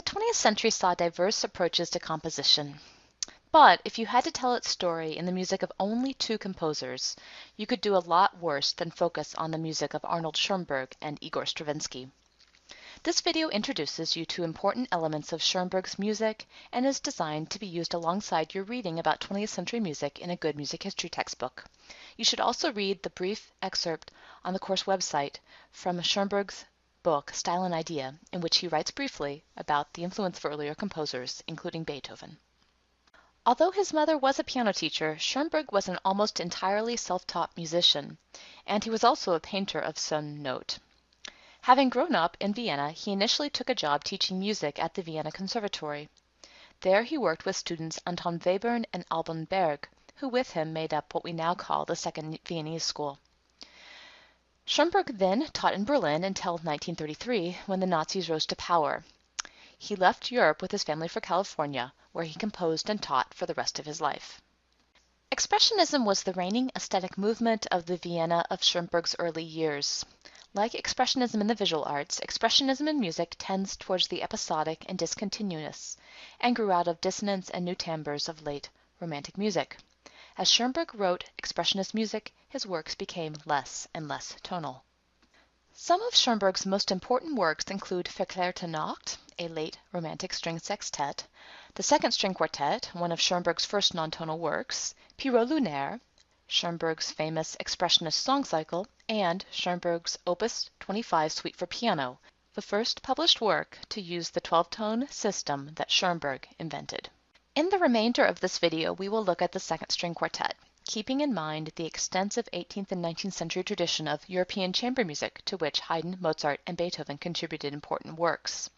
The 20th century saw diverse approaches to composition. But if you had to tell its story in the music of only two composers, you could do a lot worse than focus on the music of Arnold Schoenberg and Igor Stravinsky. This video introduces you to important elements of Schoenberg's music and is designed to be used alongside your reading about 20th century music in a good music history textbook. You should also read the brief excerpt on the course website from Schoenberg's book, Style and Idea, in which he writes briefly about the influence of earlier composers, including Beethoven. Although his mother was a piano teacher, Schoenberg was an almost entirely self-taught musician, and he was also a painter of some note. Having grown up in Vienna, he initially took a job teaching music at the Vienna Conservatory. There he worked with students Anton Webern and Alban Berg, who with him made up what we now call the Second Viennese School. Schoenberg then taught in Berlin until 1933, when the Nazis rose to power. He left Europe with his family for California, where he composed and taught for the rest of his life. Expressionism was the reigning aesthetic movement of the Vienna of Schoenberg's early years. Like Expressionism in the visual arts, Expressionism in music tends towards the episodic and discontinuous, and grew out of dissonance and new timbres of late Romantic music. As Schoenberg wrote Expressionist music, his works became less and less tonal. Some of Schoenberg's most important works include Verklärte Nacht, a late Romantic string sextet, the Second String Quartet, one of Schoenberg's first non-tonal works, Pierrot Lunaire, Schoenberg's famous Expressionist song cycle, and Schoenberg's Opus 25 Suite for Piano, the first published work to use the 12-tone system that Schoenberg invented. In the remainder of this video, we will look at the Second String Quartet, keeping in mind the extensive 18th and 19th century tradition of European chamber music to which Haydn, Mozart, and Beethoven contributed important works.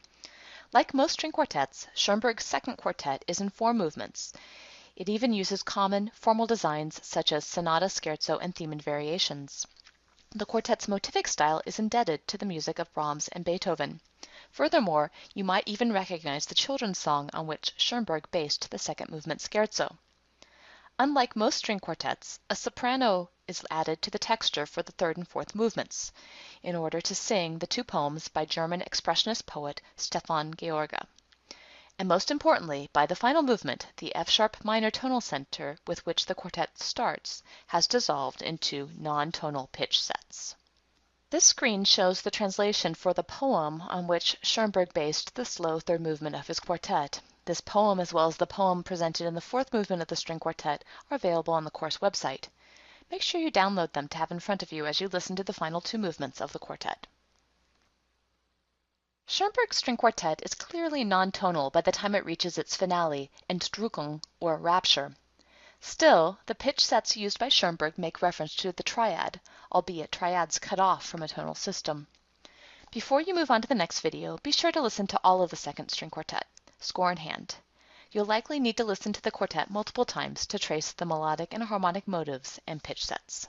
Like most string quartets, Schoenberg's second quartet is in 4 movements. It even uses common, formal designs such as sonata, scherzo, and theme and variations. The quartet's motivic style is indebted to the music of Brahms and Beethoven. Furthermore, you might even recognize the children's song on which Schoenberg based the second movement scherzo. Unlike most string quartets, a soprano is added to the texture for the third and fourth movements in order to sing the 2 poems by German expressionist poet Stefan George. And most importantly, by the final movement, the F-sharp minor tonal center with which the quartet starts has dissolved into non-tonal pitch sets. This screen shows the translation for the poem on which Schoenberg based the slow third movement of his quartet. This poem, as well as the poem presented in the 4th movement of the string quartet, are available on the course website. Make sure you download them to have in front of you as you listen to the final 2 movements of the quartet. Schoenberg's string quartet is clearly non-tonal by the time it reaches its finale, Entrückung, or rapture. Still, the pitch sets used by Schoenberg make reference to the triad, albeit triads cut off from a tonal system. Before you move on to the next video, be sure to listen to all of the second string quartet, score in hand. You'll likely need to listen to the quartet multiple times to trace the melodic and harmonic motives and pitch sets.